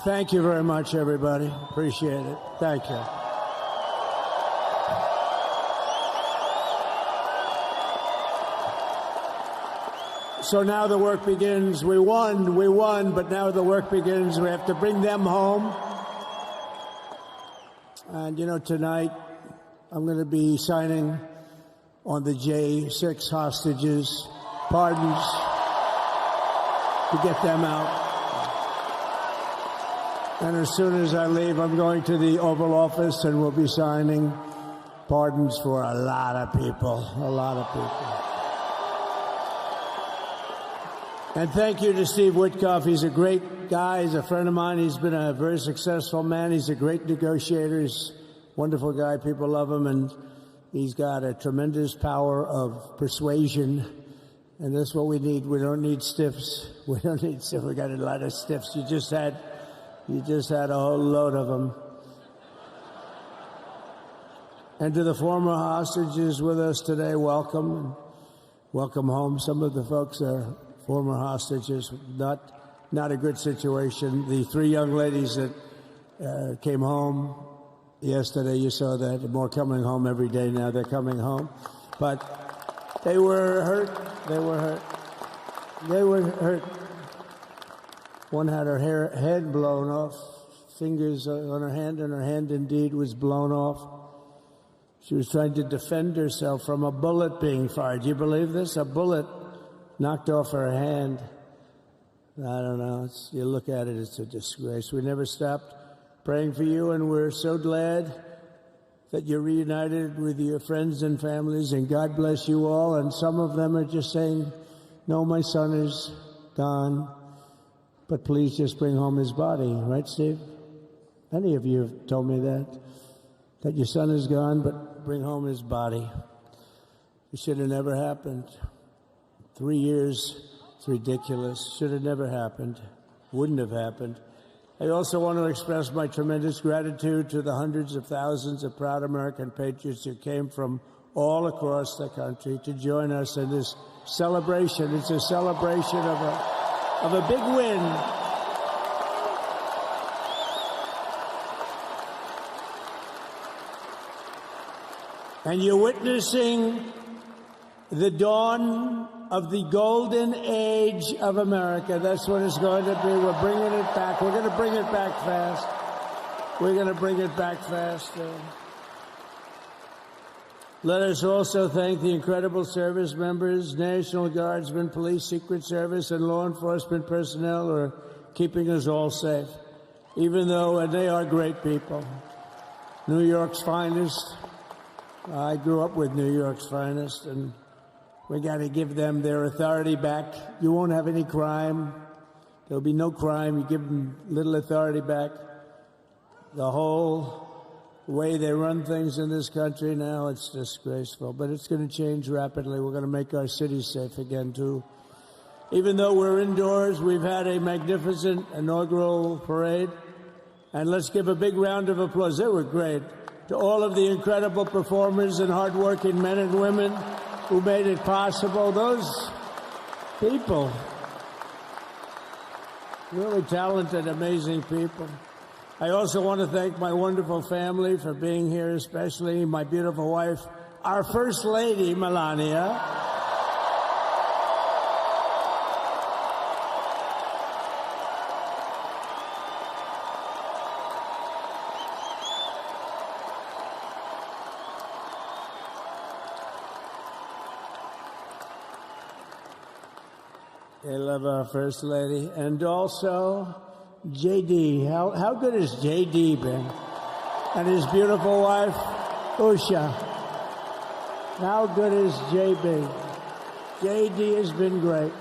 Thank you very much, everybody. Appreciate it. Thank you. So now the work begins. We won, but now the work begins. We have to bring them home. And, you know, tonight I'm going to be signing on the J6 hostages, pardons, to get them out. And as soon as I leave, I'm going to the Oval Office and we'll be signing pardons for a lot of people, a lot of people. And thank you to Steve Witkoff. He's a great guy. He's a friend of mine. He's been a very successful man. He's a great negotiator. He's a wonderful guy. People love him. And he's got a tremendous power of persuasion. And that's what we need. We don't need stiffs. We don't need stiffs. We got a lot of stiffs. You just had a whole load of them. And to the former hostages with us today, welcome. Welcome home. Some of the folks are former hostages, not a good situation. The three young ladies that came home yesterday, you saw that. They're more coming home every day now. They're coming home. But they were hurt. They were hurt. They were hurt. One had her head blown off, fingers on her hand, and her hand indeed was blown off. She was trying to defend herself from a bullet being fired. Do you believe this? A bullet knocked off her hand. I don't know. You look at it, it's a disgrace. We never stopped praying for you, and we're so glad that you're reunited with your friends and families, and God bless you all. And some of them are just saying, no, my son is gone, but please just bring home his body. Right, Steve? Many of you have told me that your son is gone, but bring home his body. It should have never happened. 3 years, it's ridiculous. Should have never happened. Wouldn't have happened. I also want to express my tremendous gratitude to the hundreds of thousands of proud American patriots who came from all across the country to join us in this celebration. It's a celebration of a big win. And you're witnessing the dawn of the golden age of America. That's what it's going to be. We're bringing it back. We're going to bring it back fast. We're going to bring it back fast. Let us also thank the incredible service members, National Guardsmen, Police, Secret Service, and law enforcement personnel who are keeping us all safe, even though, and they are great people. New York's finest. I grew up with New York's finest, and we got to give them their authority back. You won't have any crime. There'll be no crime. You give them little authority back. The whole way they run things in this country now, it's disgraceful. But it's going to change rapidly. We're going to make our cities safe again, too. Even though we're indoors, we've had a magnificent inaugural parade. And let's give a big round of applause. They were great. To all of the incredible performers and hardworking men and women who made it possible. Those people, really talented, amazing people. I also want to thank my wonderful family for being here, especially my beautiful wife, our First Lady, Melania. I love our First Lady. And also, J.D. How good has J.D. been? And his beautiful wife, Usha. How good is J.B.? J.D. has been great.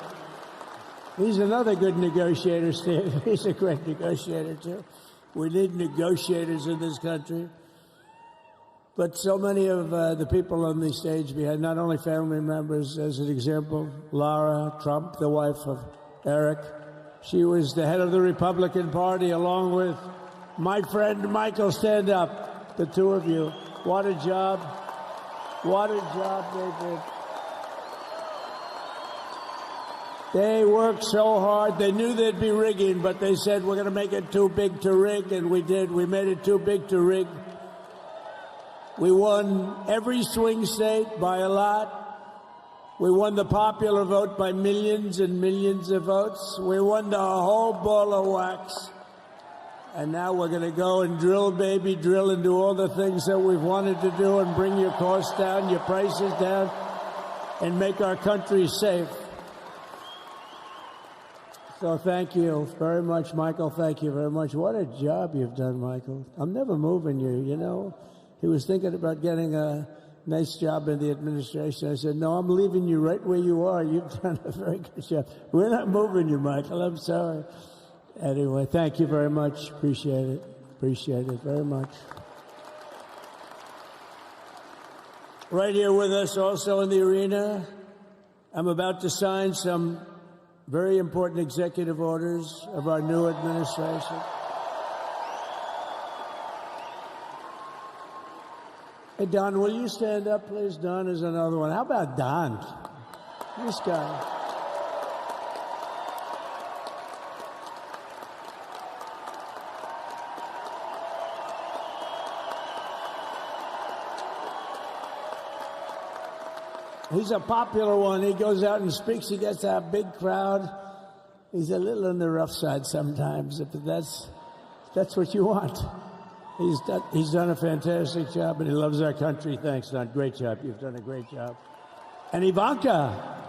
He's another good negotiator, Steve. He's a great negotiator, too. We need negotiators in this country. But so many of the people on the stage behind, not only family members, as an example, Lara Trump, the wife of Eric. She was the head of the Republican Party, along with my friend Michael. Stand up, the two of you. What a job. What a job they did. They worked so hard. They knew there'd be rigging, but they said, we're going to make it too big to rig, and we did. We made it too big to rig. We won every swing state by a lot. We won the popular vote by millions and millions of votes. We won the whole ball of wax. And now we're going to go and drill, baby, drill, and do all the things that we've wanted to do and bring your costs down, your prices down, and make our country safe. So thank you very much, Michael. Thank you very much. What a job you've done, Michael. I'm never moving you, you know. He was thinking about getting a nice job in the administration. I said, no, I'm leaving you right where you are. You've done a very good job. We're not moving you, Michael. I'm sorry. Anyway, thank you very much. Appreciate it. Appreciate it very much. Right here with us also in the arena, I'm about to sign some very important executive orders of our new administration. Hey, Don, will you stand up, please? Don is another one. How about Don? This guy. He's a popular one. He goes out and speaks. He gets a big crowd. He's a little on the rough side sometimes, but that's what you want. He's done a fantastic job, and he loves our country. Thanks, Don. Great job. You've done a great job. And Ivanka.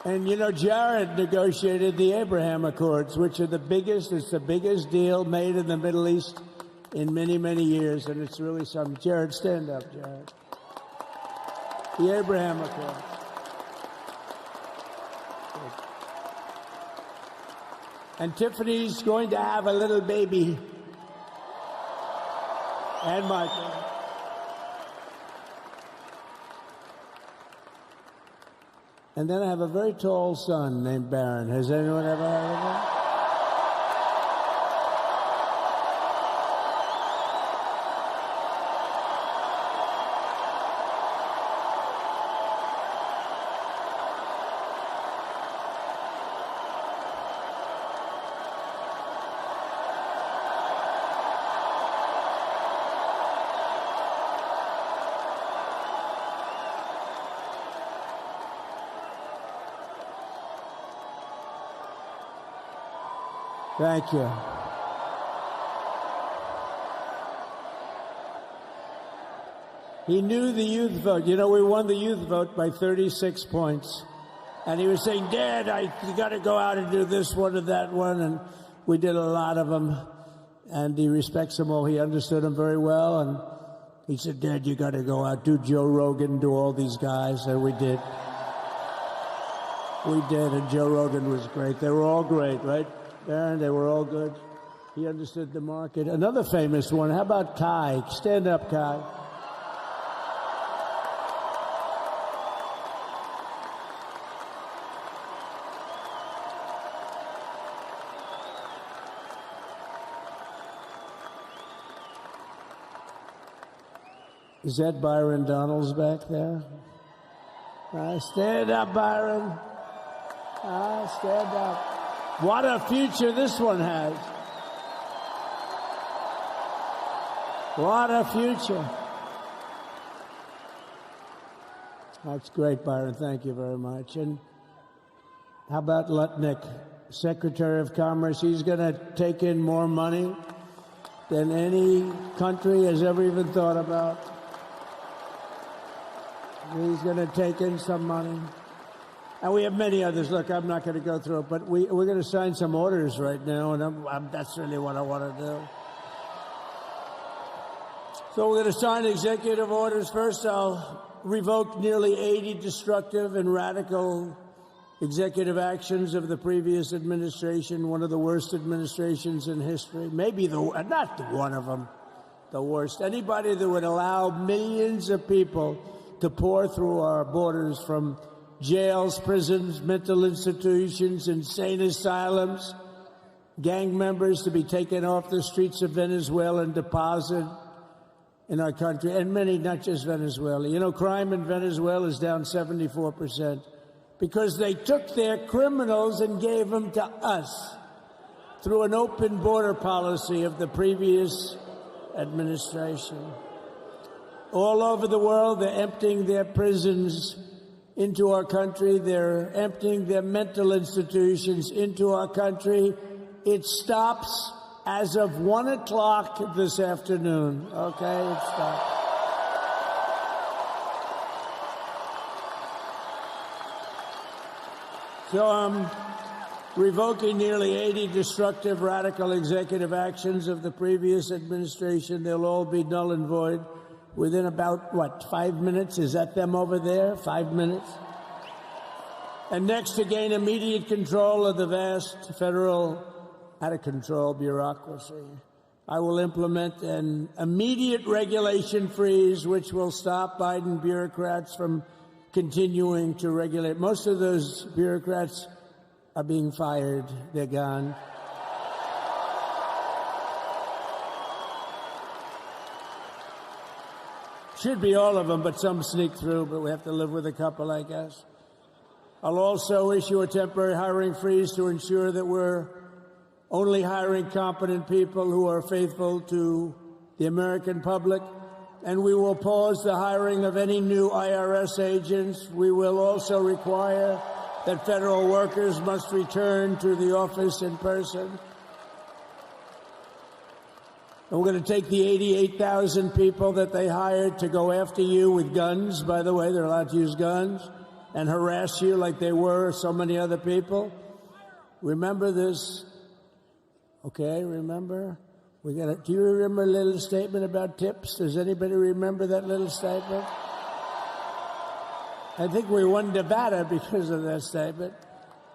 And, you know, Jared negotiated the Abraham Accords, which are it's the biggest deal made in the Middle East in many, many years, and it's really something. Jared, stand up, Jared. The Abraham Accords. And Tiffany's going to have a little baby. And Michael. And then I have a very tall son named Barron. Has anyone ever heard of him? Thank you. He knew the youth vote. You know, we won the youth vote by 36 points. And he was saying, Dad, you got to go out and do this one or that one. And we did a lot of them. And he respects them all. He understood them very well. And he said, Dad, you got to go out, do Joe Rogan, do all these guys. And we did. We did. And Joe Rogan was great. They were all great, right? Aaron, they were all good. He understood the market. Another famous one. How about Kai? Stand up, Kai. Is that Byron Donalds back there? Stand up, Byron. Stand up. What a future this one has. What a future. That's great, Byron. Thank you very much. And how about Lutnick, Secretary of Commerce? He's going to take in more money than any country has ever even thought about. He's going to take in some money. And we have many others. Look, I'm not going to go through it, but we're going to sign some orders right now, and that's really what I want to do. So we're going to sign executive orders. First, I'll revoke nearly 80 destructive and radical executive actions of the previous administration, one of the worst administrations in history. Maybe not one of them, the worst. Anybody that would allow millions of people to pour through our borders from jails, prisons, mental institutions, insane asylums, gang members to be taken off the streets of Venezuela and deposited in our country, and many, not just Venezuela. You know, crime in Venezuela is down 74% because they took their criminals and gave them to us through an open border policy of the previous administration. All over the world, they're emptying their prisons into our country. They're emptying their mental institutions into our country. It stops as of 1 o'clock this afternoon. Okay, it stops. So I'm revoking nearly 80 destructive, radical executive actions of the previous administration. They'll all be null and void within about, 5 minutes? Is that them over there? 5 minutes? And next, to gain immediate control of the vast federal, out-of-control bureaucracy, I will implement an immediate regulation freeze, which will stop Biden bureaucrats from continuing to regulate. Most of those bureaucrats are being fired. They're gone. Should be all of them, but some sneak through, but we have to live with a couple, I guess. I'll also issue a temporary hiring freeze to ensure that we're only hiring competent people who are faithful to the American public. And we will pause the hiring of any new IRS agents. We will also require that federal workers must return to the office in person. And we're going to take the 88,000 people that they hired to go after you with guns. By the way, they're allowed to use guns and harass you like they were so many other people. Remember this. Okay, remember? Do you remember a little statement about tips? Does anybody remember that little statement? I think we won Nevada because of that statement.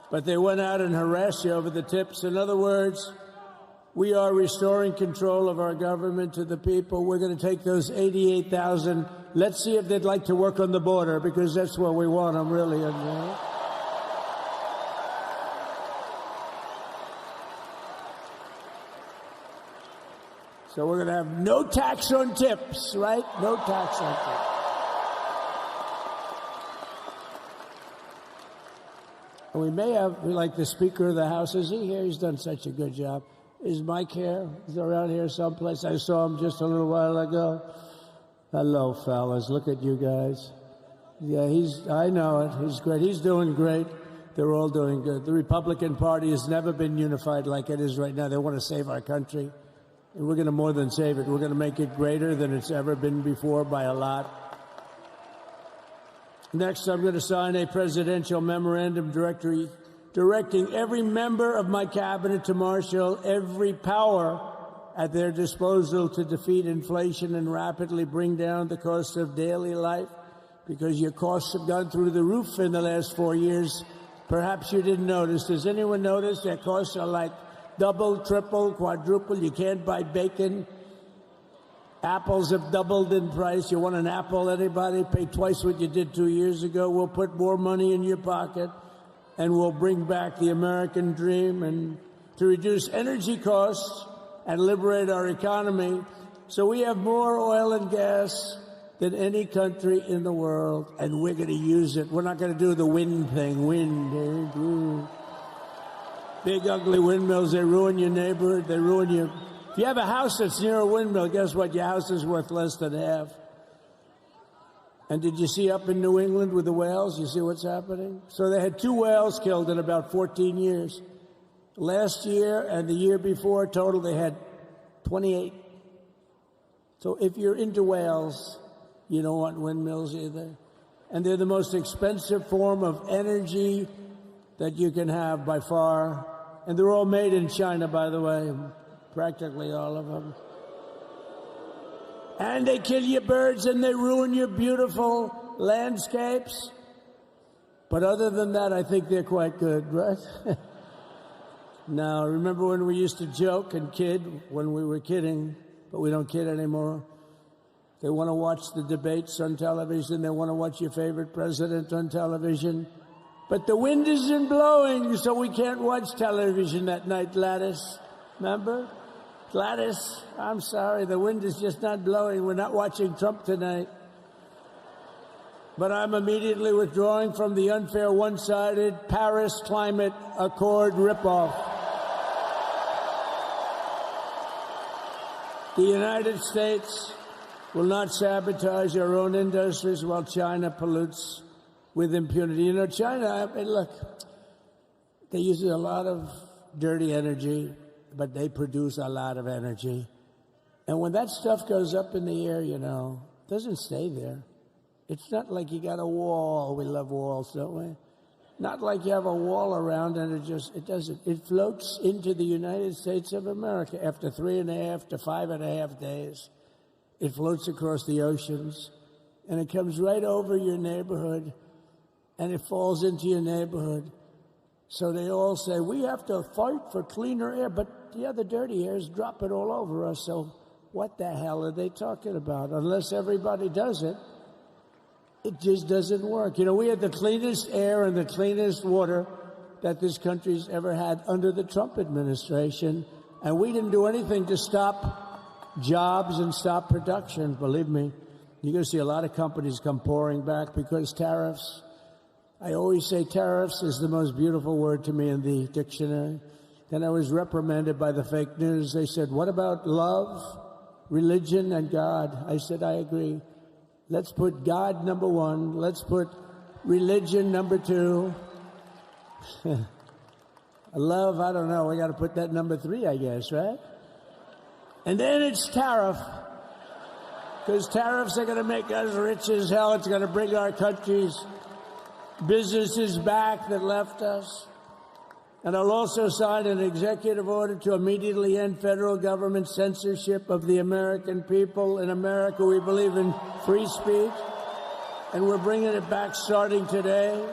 But they went out and harassed you over the tips. In other words, we are restoring control of our government to the people. We're going to take those 88,000. Let's see if they'd like to work on the border, because that's where we want them, really. So we're going to have no tax on tips, right? No tax on tips. And we may have, like the Speaker of the House, is he here? He's done such a good job. Is Mike here? He's around here someplace. I saw him just a little while ago. Hello, fellas. Look at you guys. Yeah, I know it. He's great. He's doing great. They're all doing good. The Republican Party has never been unified like it is right now. They want to save our country. And we're going to more than save it. We're going to make it greater than it's ever been before by a lot. Next, I'm going to sign a presidential memorandum directing every member of my cabinet to marshal every power at their disposal to defeat inflation and rapidly bring down the cost of daily life, because your costs have gone through the roof in the last 4 years. Perhaps you didn't notice. Does anyone notice that costs are like double, triple, quadruple? You can't buy bacon. Apples have doubled in price. You want an apple, anybody? Pay twice what you did 2 years ago. We'll put more money in your pocket, and we'll bring back the American dream and to reduce energy costs and liberate our economy. So we have more oil and gas than any country in the world, and we're going to use it. We're not going to do the wind thing. Wind. Big, ugly windmills, they ruin your neighborhood. They ruin you. If you have a house that's near a windmill, guess what? Your house is worth less than half. And did you see up in New England with the whales? You see what's happening? So they had 2 whales killed in about 14 years. Last year and the year before, total, they had 28. So if you're into whales, you don't want windmills either. And they're the most expensive form of energy that you can have by far. And they're all made in China, by the way, practically all of them. And they kill your birds and they ruin your beautiful landscapes. But other than that, I think they're quite good, right? Now, remember when we used to joke and kid when we were kidding, but we don't kid anymore? They want to watch the debates on television. They want to watch your favorite president on television. But the wind isn't blowing, so we can't watch television that night, Gladys. Remember? Gladys, I'm sorry, the wind is just not blowing. We're not watching Trump tonight. But I'm immediately withdrawing from the unfair, one-sided Paris Climate Accord ripoff. The United States will not sabotage our own industries while China pollutes with impunity. You know, China, I mean, look, they use a lot of dirty energy, but they produce a lot of energy. And when that stuff goes up in the air, you know, it doesn't stay there. It's not like you got a wall. We love walls, don't we? Not like you have a wall around and it doesn't. It floats into the United States of America after 3.5 to 5.5 days. It floats across the oceans and it comes right over your neighborhood and it falls into your neighborhood. So they all say, we have to fight for cleaner air, but the other dirty air is dropping all over us. So what the hell are they talking about? Unless everybody does it, it just doesn't work. You know, we had the cleanest air and the cleanest water that this country's ever had under the Trump administration, and we didn't do anything to stop jobs and stop production. Believe me, you're going to see a lot of companies come pouring back because tariffs. I always say tariffs is the most beautiful word to me in the dictionary. Then I was reprimanded by the fake news. They said, what about love, religion, and God? I said, I agree. Let's put God number one. Let's put religion number two. Love, I don't know. We got to put that number 3, I guess, right? And then it's tariff. Because tariffs are going to make us rich as hell. It's going to bring our country's businesses back that left us. And I'll also sign an executive order to immediately end federal government censorship of the American people. In America, we believe in free speech, and we're bringing it back starting today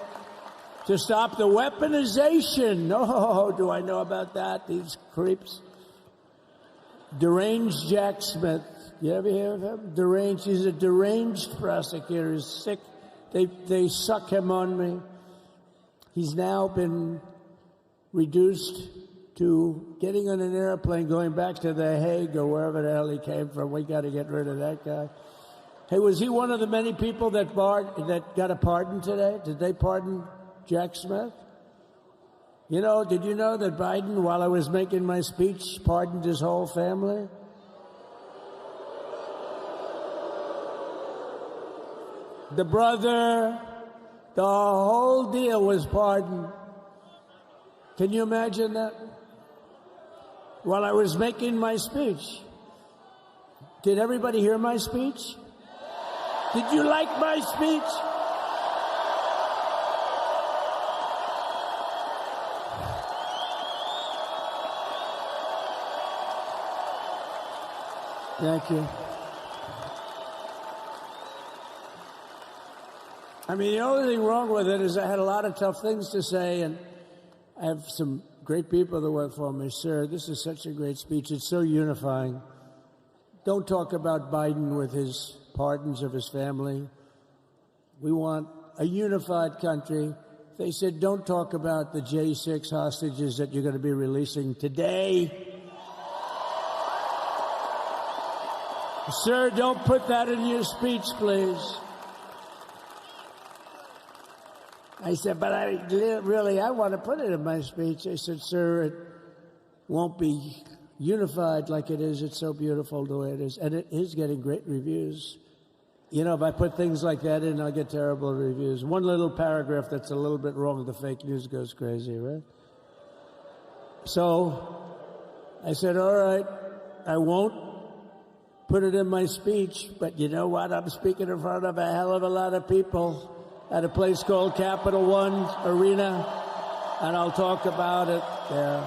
to stop the weaponization. Oh, do I know about that? These creeps. Deranged Jack Smith. You ever hear of him? Deranged. He's a deranged prosecutor. He's sick. They suck him on me. He's now been reduced to getting on an airplane, going back to The Hague or wherever the hell he came from. We got to get rid of that guy. Hey, was he one of the many people that got a pardon today? Did they pardon Jack Smith? You know, did you know that Biden, while I was making my speech, pardoned his whole family? The brother, the whole deal was pardoned. Can you imagine that? While I was making my speech. Did everybody hear my speech? Did you like my speech? Thank you. I mean, the only thing wrong with it is I had a lot of tough things to say, and I have some great people that work for me. Sir, this is such a great speech. It's so unifying. Don't talk about Biden with his pardons of his family. We want a unified country. They said, don't talk about the J6 hostages that you're going to be releasing today. Sir, don't put that in your speech, please. I said, but I want to put it in my speech. I said, sir, it won't be unified like it is. It's so beautiful the way it is. And it is getting great reviews. You know, if I put things like that in, I'll get terrible reviews. One little paragraph that's a little bit wrong, the fake news goes crazy, right? So I said, all right, I won't put it in my speech, but you know what? I'm speaking in front of a hell of a lot of people at a place called Capital One Arena, and I'll talk about it there.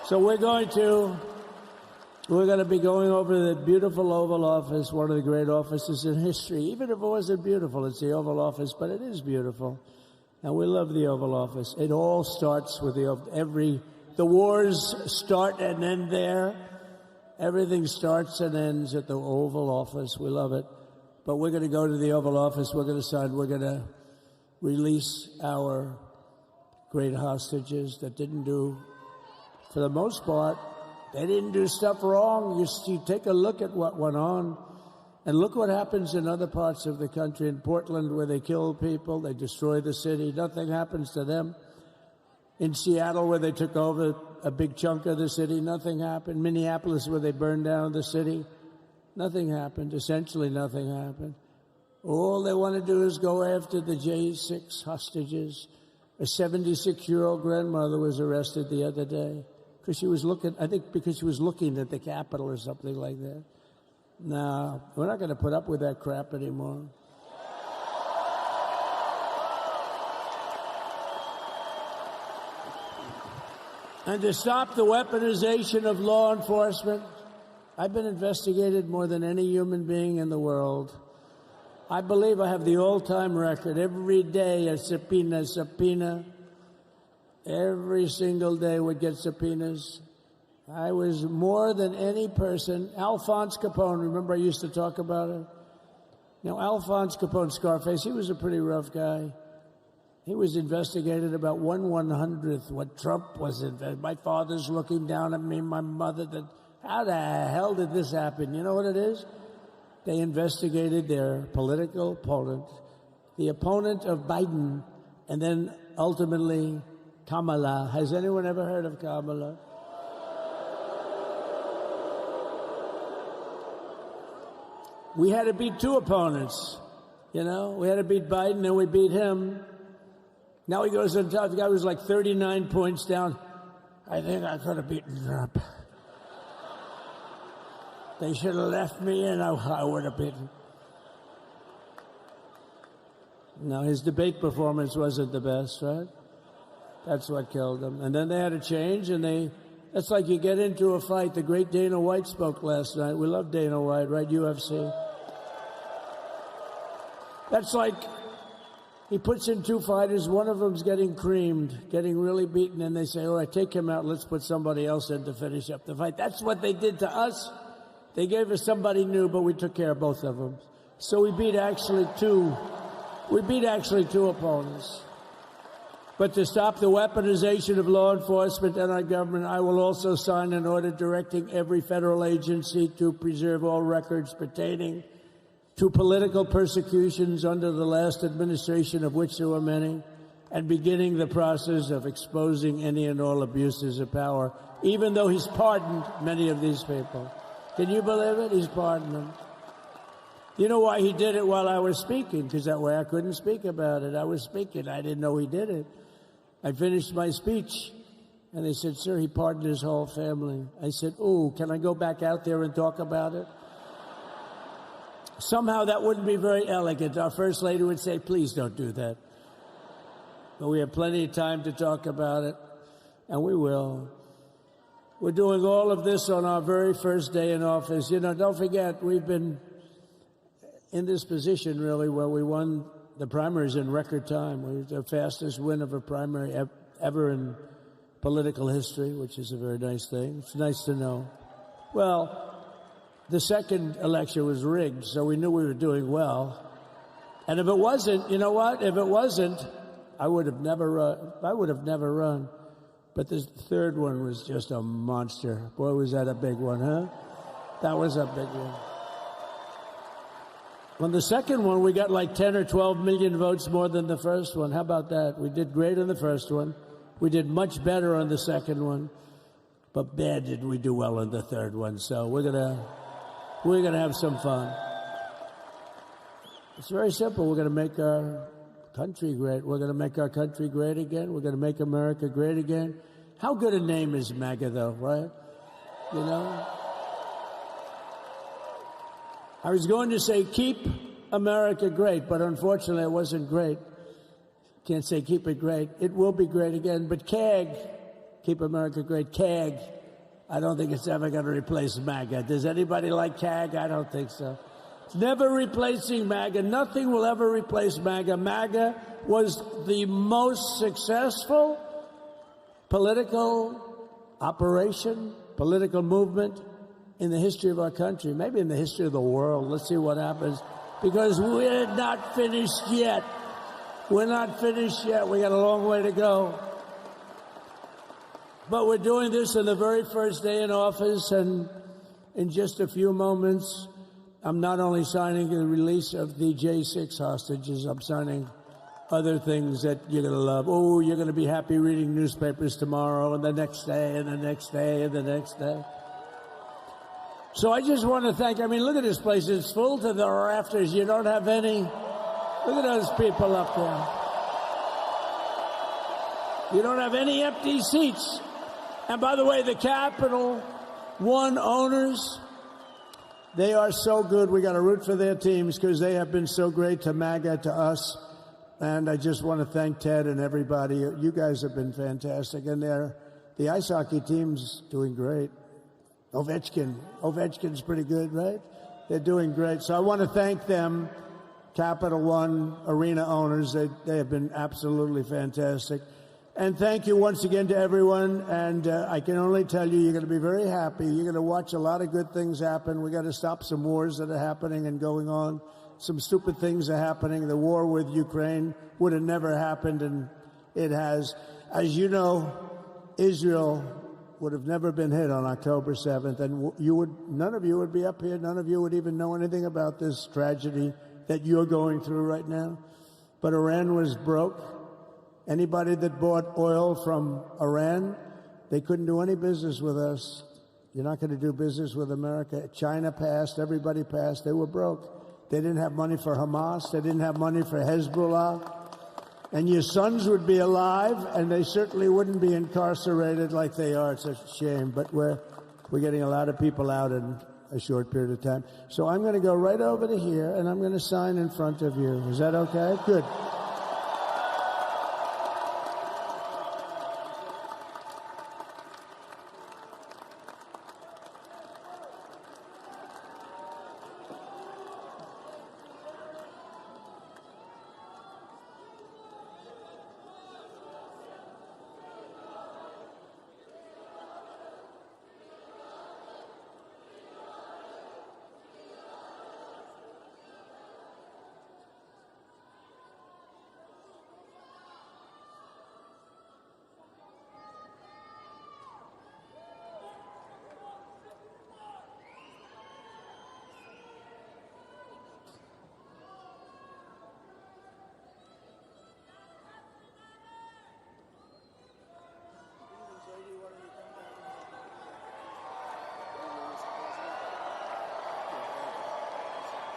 So we're going to be going over the beautiful Oval Office, one of the great offices in history. Even if it wasn't beautiful, it's the Oval Office, but it is beautiful. And we love the Oval Office. It all starts with the wars start and end there. Everything starts and ends at the Oval Office. We love it. But we're going to go to the Oval Office. We're going to sign. We're going to release our great hostages that didn't do, for the most part, they didn't do stuff wrong. You take a look at what went on, and look what happens in other parts of the country. In Portland, where they kill people, they destroy the city, nothing happens to them. In Seattle, where they took over a big chunk of the city, nothing happened. Minneapolis, where they burned down the city, nothing happened. Essentially nothing happened. All they want to do is go after the J6 hostages. A 76-year-old grandmother was arrested the other day because she was looking, I think because she was looking at the Capitol or something like that. No, we're not going to put up with that crap anymore. And to stop the weaponization of law enforcement, I've been investigated more than any human being in the world. I believe I have the all-time record. Every day a subpoena. Every single day would get subpoenas. I was more than any person. Alphonse Capone, remember I used to talk about it? Now, Alphonse Capone, Scarface, he was a pretty rough guy. He was investigated about 1/100th what Trump was investigated. My father's looking down at me, my mother, how the hell did this happen? You know what it is? They investigated their political opponent, the opponent of Biden, and then ultimately Kamala. Has anyone ever heard of Kamala? We had to beat two opponents, you know. We had to beat Biden, and we beat him. Now he goes on top. The guy was like 39 points down. I think I could have beaten Trump. They should have left me in. I would have beaten. No, his debate performance wasn't the best, right? That's what killed him. And then they had to change, and that's like you get into a fight. The great Dana White spoke last night. We love Dana White, right? UFC. That's like he puts in two fighters. One of them's getting creamed, getting really beaten, and they say, all right, take him out. Let's put somebody else in to finish up the fight. That's what they did to us. They gave us somebody new, but we took care of both of them. So we beat actually two opponents. But to stop the weaponization of law enforcement and our government, I will also sign an order directing every federal agency to preserve all records pertaining to political persecutions under the last administration, of which there were many, and beginning the process of exposing any and all abuses of power, even though he's pardoned many of these people. Can you believe it? He's pardoned them. You know why he did it while I was speaking? Because that way I couldn't speak about it. I was speaking. I didn't know he did it. I finished my speech, and they said, sir, he pardoned his whole family. I said, ooh, can I go back out there and talk about it? Somehow that wouldn't be very elegant. Our First Lady would say, please don't do that. But we have plenty of time to talk about it, and we will. We're doing all of this on our very first day in office. You know, don't forget, we've been in this position, really, where we won the primaries in record time. We were the fastest win of a primary ever in political history, which is a very nice thing. It's nice to know. Well, the second election was rigged, so we knew we were doing well. And if it wasn't, you know what? If it wasn't, I would have never run. But this third one was just a monster. Boy, was that a big one, huh? That was a big one. On the second one, we got like 10 or 12 million votes more than the first one. How about that? We did great on the first one. We did much better on the second one. But bad did we do well on the third one. So we're gonna have some fun. It's very simple. We're gonna make our country great. We're gonna make our country great again. We're gonna make America great again. How good a name is MAGA, though, right? You know? I was going to say, keep America great, but unfortunately it wasn't great. Can't say keep it great. It will be great again, but CAG, keep America great, CAG, I don't think it's ever going to replace MAGA. Does anybody like CAG? I don't think so. It's never replacing MAGA. Nothing will ever replace MAGA. MAGA was the most successful political operation, political movement in the history of our country, maybe in the history of the world. Let's see what happens, because we're not finished yet. We're not finished yet. We got a long way to go. But we're doing this on the very first day in office, and in just a few moments, I'm not only signing the release of the J6 hostages, I'm signing other things that you're going to love. Oh, you're going to be happy reading newspapers tomorrow and the next day and the next day and the next day. So I just want to thank, I mean, look at this place. It's full to the rafters. You don't have any. Look at those people up there. You don't have any empty seats. And by the way, the Capital One owners, they are so good. We got to root for their teams because they have been so great to MAGA, to us. And I just want to thank Ted and everybody. You guys have been fantastic. And the ice hockey team's doing great. Ovechkin's pretty good, right? They're doing great. So I want to thank them, Capital One arena owners. They have been absolutely fantastic. And thank you once again to everyone. And I can only tell you, you're going to be very happy. You're going to watch a lot of good things happen. We got to stop some wars that are happening and going on. Some stupid things are happening. The war with Ukraine would have never happened, and it has. As you know, Israel would have never been hit on October 7th, and none of you would be up here. None of you would even know anything about this tragedy that you're going through right now. But Iran was broke. Anybody that bought oil from Iran, they couldn't do any business with us. You're not going to do business with America. China passed. Everybody passed. They were broke. They didn't have money for Hamas. They didn't have money for Hezbollah. And your sons would be alive, and they certainly wouldn't be incarcerated like they are. It's a shame. But we're getting a lot of people out in a short period of time. So I'm going to go right over to here, and I'm going to sign in front of you. Is that okay? Good.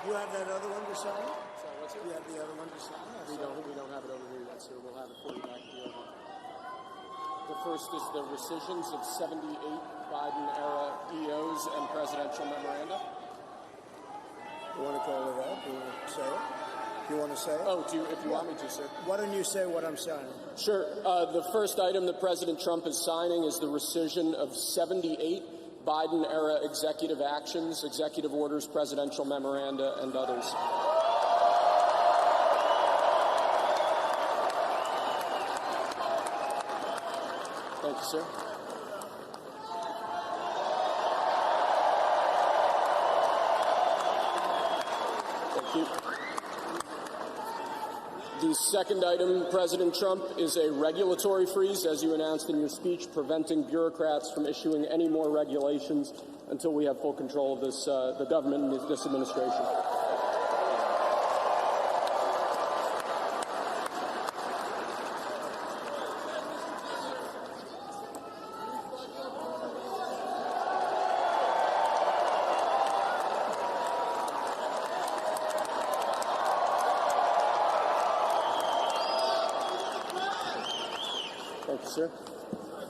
You have that other one to sign? Sorry, what's it? You have the other one to sign? We don't have it over here yet, sir. We'll have it for you back here. The first is the rescissions of 78 Biden-era EOs and presidential memoranda. You want to call it out? Do you want to say it? Do you want to say it? Oh, if you want me to, sir. Why don't you say what I'm signing? Sure. The first item that President Trump is signing is the rescission of 78 Biden-era executive actions, executive orders, presidential memoranda, and others. Thank you, sir. Thank you. The second item, President Trump, is a regulatory freeze, as you announced in your speech, preventing bureaucrats from issuing any more regulations until we have full control of this, the government and this administration. Thank you, sir.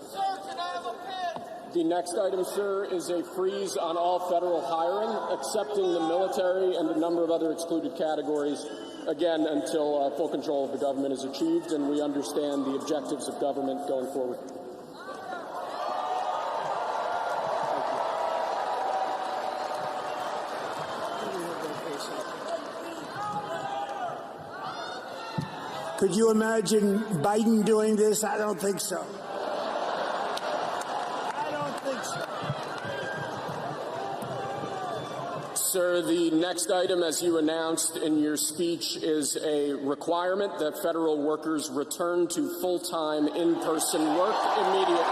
Sir, can I have a pen? The next item, sir, is a freeze on all federal hiring, excepting the military and a number of other excluded categories, again, until full control of the government is achieved and we understand the objectives of government going forward. Could you imagine Biden doing this? I don't think so. I don't think so. Sir, the next item, as you announced in your speech, is a requirement that federal workers return to full-time in-person work immediately.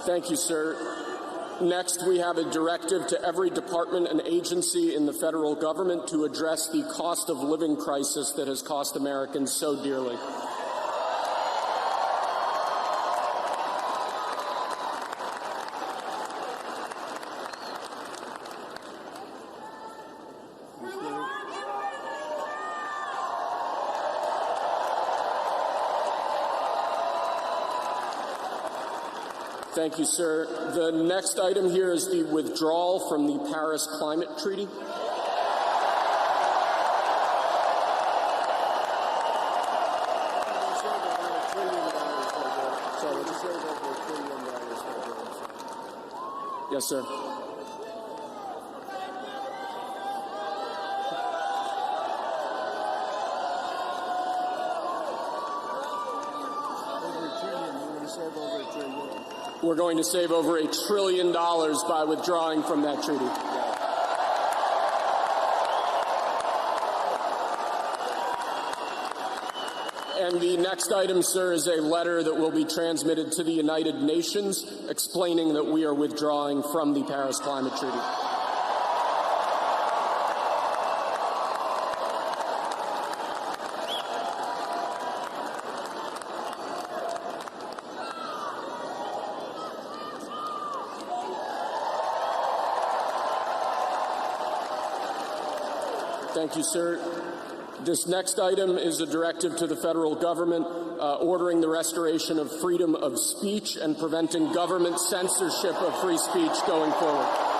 Thank you, sir. Next, we have a directive to every department and agency in the federal government to address the cost of living crisis that has cost Americans so dearly. Thank you, sir. The next item here is the withdrawal from the Paris Climate Treaty. Yes, sir. We're going to save over $1 trillion by withdrawing from that treaty. And the next item, sir, is a letter that will be transmitted to the United Nations explaining that we are withdrawing from the Paris Climate Treaty. Thank you, sir. This next item is a directive to the federal government ordering the restoration of freedom of speech and preventing government censorship of free speech going forward.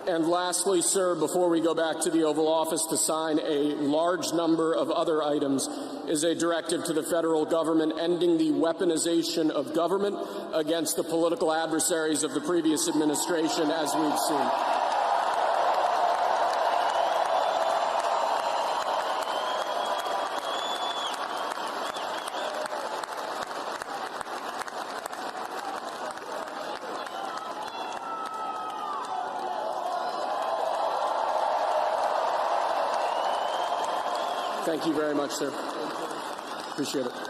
And lastly, sir, before we go back to the Oval Office to sign a large number of other items, is a directive to the federal government ending the weaponization of government against the political adversaries of the previous administration, as we've seen. Thank you very much, sir. Appreciate it.